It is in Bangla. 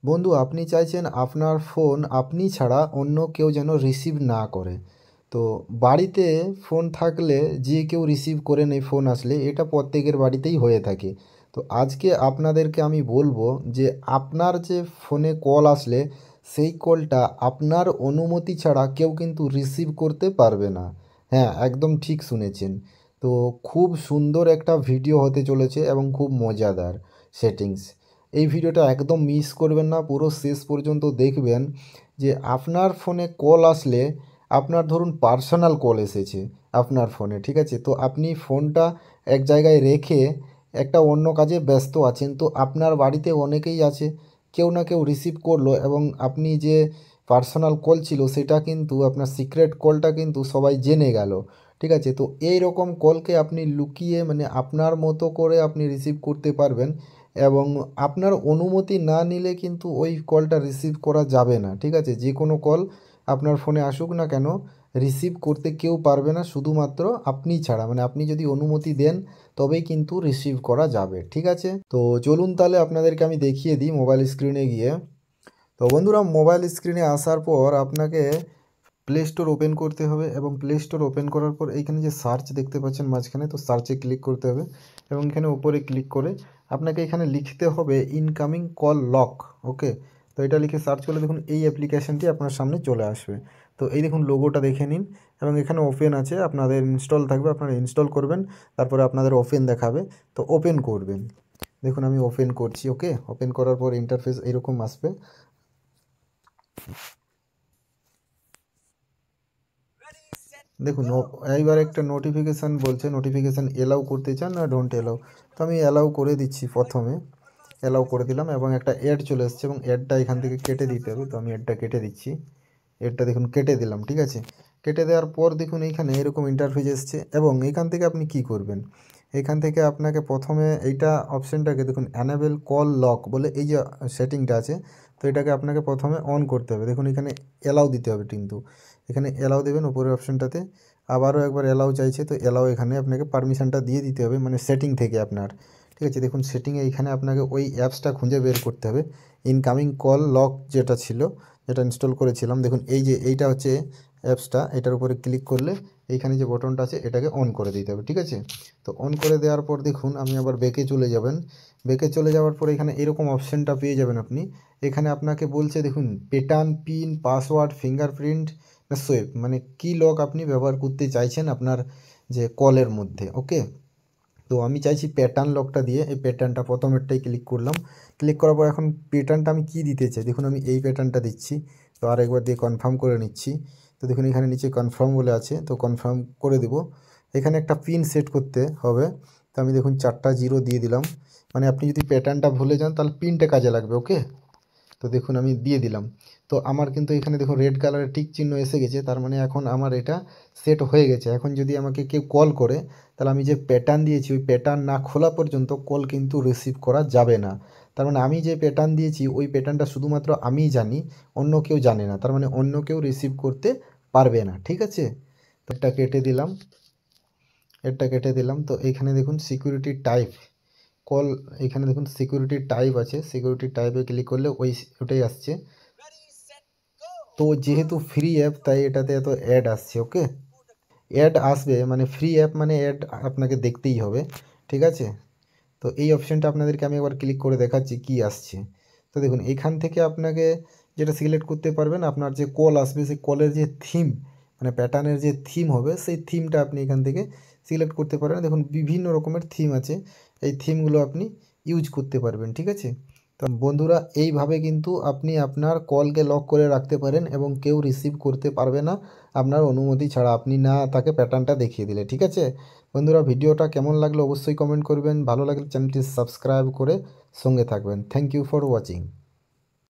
বন্ধু, আপনি চাইছেন আপনার ফোন আপনি ছাড়া অন্য কেউ যেন রিসিভ না করে। তো বাড়িতে ফোন থাকলে যে কেউ রিসিভ করে নেয় ফোন আসলে, এটা প্রত্যেকের বাড়িতেই হয়ে থাকে। তো আজকে আপনাদেরকে আমি বলবো যে আপনার যে ফোনে কল আসলে সেই কলটা আপনার অনুমতি ছাড়া কেউ কিন্তু রিসিভ করতে পারবে না। হ্যাঁ, একদম ঠিক শুনেছেন। তো খুব সুন্দর একটা ভিডিও হতে চলেছে এবং খুব মজাদার সেটিংস। এই ভিডিওটা একদম মিস করবেন না, পুরো শেষ পর্যন্ত দেখবেন। যে আপনার ফোনে কল আসলে, আপনার ধরুন পার্সোনাল কল এসেছে আপনার ফোনে, ঠিক আছে, তো আপনি ফোনটা এক জায়গায় রেখে একটা অন্য কাজে ব্যস্ত আছেন, তো আপনার বাড়িতে অনেকেই আছে, কেউ না কেউ রিসিভ করলো এবং আপনি যে পার্সোনাল কল ছিল সেটা কিন্তু আপনার সিক্রেট কলটা কিন্তু সবাই জেনে গেল। ঠিক আছে, তো এই রকম কলকে আপনি লুকিয়ে মানে আপনার মতো করে আপনি রিসিভ করতে পারবেন এবং আপনার অনুমতি না নিলে কিন্তু ওই কলটা রিসিভ করা যাবে না। ঠিক আছে, যে কোনো কল আপনার ফোনে আসুক না কেন, রিসিভ করতে কেউ পারবে না শুধুমাত্র আপনি ছাড়া। মানে আপনি যদি অনুমতি দেন তবেই কিন্তু রিসিভ করা যাবে। ঠিক আছে, তো চলুন তাহলে আপনাদেরকে আমি দেখিয়ে দিই মোবাইল স্ক্রিনে গিয়ে। তো বন্ধুরা, মোবাইল স্ক্রিনে আসার পর আপনাকে প্লে স্টোর ওপেন করতে হবে এবং প্লে স্টোর ওপেন করার পর এইখানে যে সার্চ দেখতে পাচ্ছেন মাঝখানে, তো সার্চে ক্লিক করতে হবে এবং এখানে উপরে ক্লিক করে আপনাকে এখানে লিখতে হবে ইনকামিং কল লক। ওকে, তো এটা লিখে সার্চ করলে দেখুন এই অ্যাপ্লিকেশনটি আপনার সামনে চলে আসবে। তো এই দেখুন লোগোটা দেখে নিন এবং এখানে ওপেন আছে, আপনাদের ইনস্টল থাকবে, আপনারা ইনস্টল করবেন, তারপরে আপনাদের ওপেন দেখাবে, তো ওপেন করবেন। দেখুন আমি ওপেন করছি। ওকে, ওপেন করার পর ইন্টারফেস এরকম আসবে। দেখুন এইবার একটা নোটিফিকেশান বলছে, নোটিফিকেশান এলাও করতে চান না ডোন্ট এলাও, তো আমি এলাও করে দিচ্ছি। প্রথমে এলাও করে দিলাম এবং একটা অ্যাড চলে এসছে এবং অ্যাডটা এখান থেকে কেটে দিতে হবে, তো আমি অ্যাডটা কেটে দিচ্ছি। অ্যাডটা দেখুন কেটে দিলাম। ঠিক আছে, কেটে দেওয়ার পর দেখুন এইখানে এরকম ইন্টারফেস এসছে এবং এইখান থেকে আপনি কি করবেন, এখান থেকে আপনাকে প্রথমে এইটা অপশানটাকে দেখুন অ্যানেবল কল লক বলে এই যে সেটিংটা আছে, তো এটাকে আপনাকে প্রথমে অন করতে হবে। দেখুন এখানে এলাও দিতে হবে, কিন্তু এখানে এলাও দেবেন উপরের অপশানটাতে, আবারও একবার এলাও চাইছে, তো এলাও এখানে আপনাকে পারমিশনটা দিয়ে দিতে হবে, মানে সেটিং থেকে আপনার। ঠিক আছে, দেখুন সেটিংয়ে এইখানে আপনাকে ওই অ্যাপসটা খুঁজে বের করতে হবে, ইনকামিং কল লক যেটা ছিল, যেটা ইনস্টল করেছিলাম। দেখুন এই যে এইটা হচ্ছে অ্যাপসটা, এটার উপরে ক্লিক করলে এইখানে যে বটনটা আছে এটাকে অন করে দিতে হবে। ঠিক আছে, তো অন করে দেওয়ার পর দেখুন আমি আবার ব্যাকে চলে যাবেন। ব্যাকে চলে যাওয়ার পর এখানে এরকম অপশানটা পেয়ে যাবেন আপনি। এখানে আপনাকে বলছে দেখুন প্যাটার্ন, পিন, পাসওয়ার্ড, ফিঙ্গারপ্রিন্ট না সোয়েপ, মানে কি লক আপনি ব্যবহার করতে চাইছেন আপনার যে কলের মধ্যে। ওকে, তো আমি চাইছি প্যাটার্ন লকটা দিয়ে, এই প্যাটার্নটা প্রথমেরটাই ক্লিক করলাম। ক্লিক করার পর এখন প্যাটার্নটা আমি কি দিতে চাই, দেখুন আমি এই প্যাটার্নটা দিচ্ছি। তো আরেকবার দিয়ে কনফার্ম করে নিচ্ছি। তো দেখুন এখানে নিচে কনফার্ম বলে আছে, তো কনফার্ম করে দেব। এখানে একটা পিন সেট করতে হবে, তো আমি দেখুন 4টা 0 দিয়ে দিলাম। মানে আপনি যদি প্যাটার্নটা ভুলে যান তাহলে পিনটা কাজে লাগবে। ওকে, তো দেখুন আমি দিয়ে দিলাম। তো আমার কিন্তু এখানে দেখুন রেড কালারের টিক চিহ্ন এসে গেছে, তার মানে এখন আমার এটা সেট হয়ে গেছে। এখন যদি আমাকে কেউ কল করে তাহলে আমি যে প্যাটার্ন দিয়েছি ওই প্যাটার্ন না খোলা পর্যন্ত কল কিন্তু রিসিভ করা যাবে না। তার মানে আমি যে প্যাটার্ন দিয়েছি ওই প্যাটার্নটা শুধুমাত্র আমিই জানি, অন্য কেউ জানে না, তার মানে অন্য কেউ রিসিভ করতে পারবে না। ঠিক আছে, তো এটা কেটে দিলাম, এটা কেটে দিলাম। তো এইখানে দেখুন সিকিউরিটি টাইপ কল, এখানে দেখুন সিকিউরিটি টাইপ আছে, সিকিউরিটি টাইপে ক্লিক করলে ওটাই আসছে। তো যেহেতু ফ্রি অ্যাপ তাই এটাতে এত অ্যাড আসছে। ওকে, অ্যাড আসবে মানে ফ্রি অ্যাপ মানে অ্যাড আপনাকে দেখতেই হবে। ঠিক আছে, তো এই অপশানটা আপনাদেরকে আমি একবার ক্লিক করে দেখাচ্ছি কি আসছে। তো দেখুন এখান থেকে আপনাকে যেটা সিলেক্ট করতে পারবেন, আপনার যে কল আসবে সেই কলের যে থিম, মানে প্যাটার্নের যে থিম হবে সেই থিমটা আপনি এখান থেকে সিলেক্ট করতে পারেন। দেখুন বিভিন্ন রকমের থিম আছে, এই থিমগুলো আপনি ইউজ করতে পারবেন। ঠিক আছে, তো বন্ধুরা এইভাবে কিন্তু আপনি আপনার কলকে লক করে রাখতে পারেন এবং কেউ রিসিভ করতে পারবে না আপনার অনুমতি ছাড়া, আপনি না তাকে প্যাটার্নটা দেখিয়ে দিলে। ঠিক আছে বন্ধুরা, ভিডিওটা কেমন লাগলো অবশ্যই কমেন্ট করবেন, ভালো লাগলে চ্যানেলটি সাবস্ক্রাইব করে সঙ্গে থাকবেন। Thank you for watching.